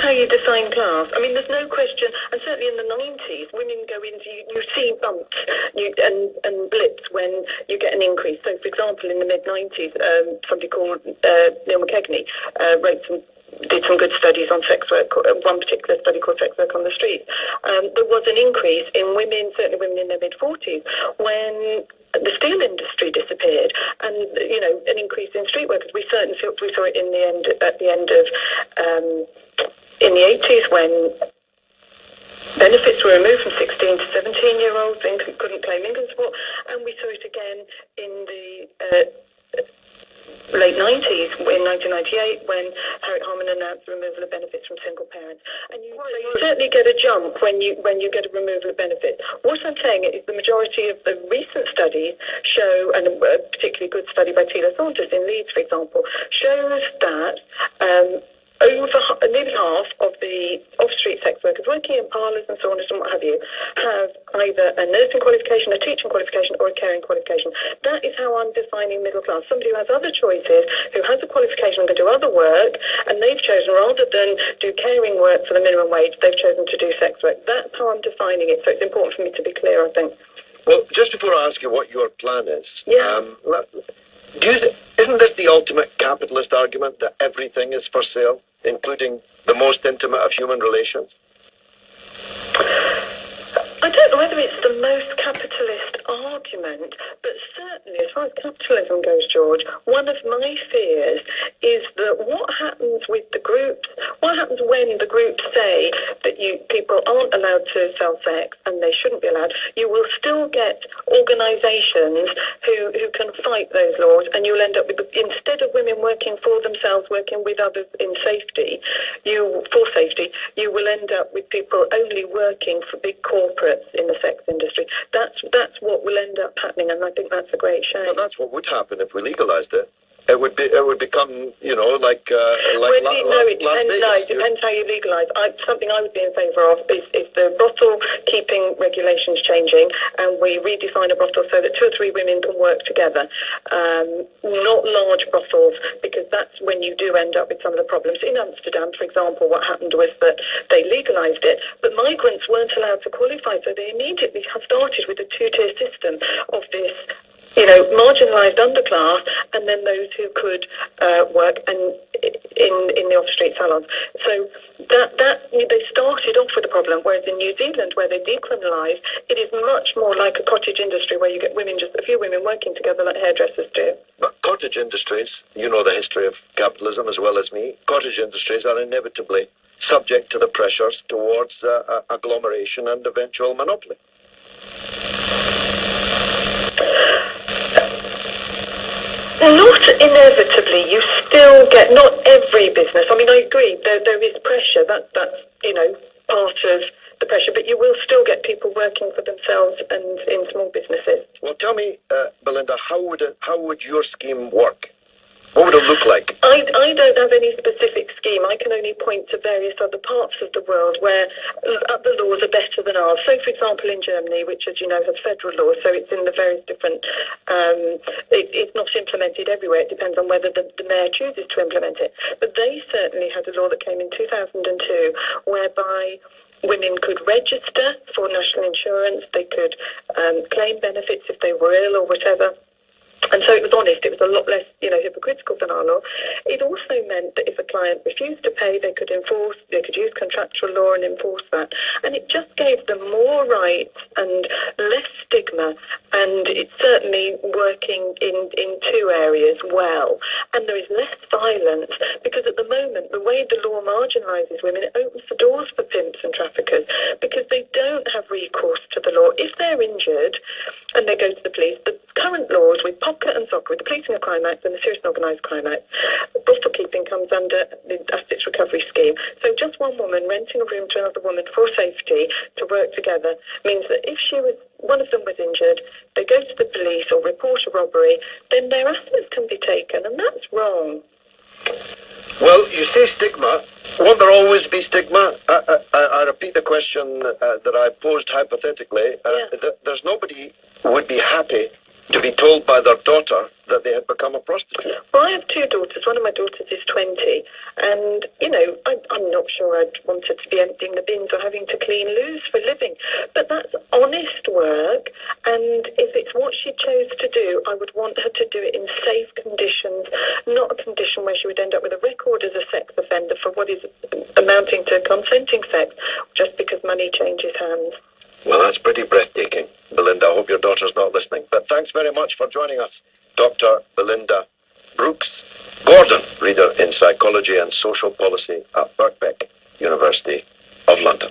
how you define class. I mean, there's no question, and certainly in the 90s, women go into, you see bumps and blips when you get an increase. So, for example, in the mid-90s, somebody called Neil McKegney did some good studies on sex work, one particular study called Sex Work on the Street. There was an increase in women, certainly women in their mid-40s, when the steel industry disappeared, and an increase in street workers. We saw it in the 80s when benefits were removed from 16 to 17-year-olds and couldn't claim income support, and we saw it again in the late 90s, in 1998, when Harriet Harman announced the removal of benefits from single parents. And you certainly get a jump when you get a removal of benefits. What I'm saying is the majority of the recent studies show, and a particularly good study by Tila Saunders in Leeds, for example, shows that nearly half of the off-street sex workers working in parlours and saunas and what have you have either a nursing qualification, a teaching qualification, or a caring qualification. That is how I'm defining middle class. Somebody who has other choices, who has a qualification and can do other work, and they've chosen, rather than do caring work for the minimum wage, they've chosen to do sex work. That's how I'm defining it. So it's important for me to be clear, I think. Well, just before I ask you what your plan is, yeah. Isn't this the ultimate capitalist argument, that everything is for sale, including the most intimate of human relations? I don't know whether it's the most capitalist argument, but certainly as far as capitalism goes, George, one of my fears is that what happens with the groups, what happens when the groups say that people aren't allowed to sell sex and they shouldn't be allowed, you will still get organisations who can fight those laws, and you'll end up with, instead of women working for themselves, working with others in safety, for safety, you will end up with people only working for big corporates in the sex industry. That's what will end up happening, and I think that's a great shame. Well, that's what would happen if we legalised it. It would become, like it depends how you legalise. Something I would be in favour of is the brothel keeping regulations changing, and we redefine a brothel so that 2 or 3 women can work together. Not large brothels, because that's when you do end up with some of the problems. In Amsterdam, for example, what happened was that they legalised it, but migrants weren't allowed to qualify, so they immediately started with a 2-tier system of this marginalised underclass, and then those who could work and in the off-street salons. So that they started off with a problem, whereas in New Zealand, where they decriminalised, it is much more like a cottage industry where you get a few women working together like hairdressers do. But cottage industries, you know the history of capitalism as well as me, cottage industries are inevitably subject to the pressures towards agglomeration and eventual monopoly. Not inevitably. You still get, not every business. I mean, I agree, there is pressure. That's part of the pressure, but you will still get people working for themselves and in small businesses. Well, tell me, Belinda, how would your scheme work? What would it look like? I don't have any specific scheme. I can only point to various other parts of the world where the laws are better than ours. So, for example, in Germany, which, as you know, has federal laws, so it's in the various different... it's not implemented everywhere. It depends on whether the mayor chooses to implement it. But they certainly had a law that came in 2002 whereby women could register for national insurance. They could claim benefits if they were ill or whatever. And so it was honest. It was a lot less, hypocritical than our law. It also meant that if a client refused to pay, they could use contractual law and enforce that. And it just gave them more rights and less stigma. And it's certainly working in 2 areas well. And there is less violence, because at the moment, the way the law marginalises women, it opens the doors for pimps and traffickers, because they don't have recourse to the law. If they're injured and they go to the police, the current laws with pocket and soccer, with the Policing of Crime Act and the Serious and Organised Crime Act, brothel keeping comes under the Assets Recovery Scheme. So just one woman renting a room to another woman for safety to work together means that if one of them was injured, they go to the police or report a robbery, then their assets can be taken, and that's wrong. Well, you say stigma. Won't there always be stigma? I repeat the question that I posed hypothetically. There's nobody who would be happy to be told by their daughter that they had become a prostitute. Well, I have two daughters. One of my daughters is 20, and, I'm not sure I'd want her to be emptying the bins or having to clean loos for a living. But that's honest work, and if it's what she chose to do, I would want her to do it in safe conditions, not a condition where she would end up with a record as a sex offender for what is amounting to consenting sex, just because money changes hands. Well, that's pretty breathtaking, Belinda. I hope your daughter's not listening. But thanks very much for joining us, Dr. Belinda Brooks Gordon, reader in Psychology and Social Policy at Birkbeck, University of London.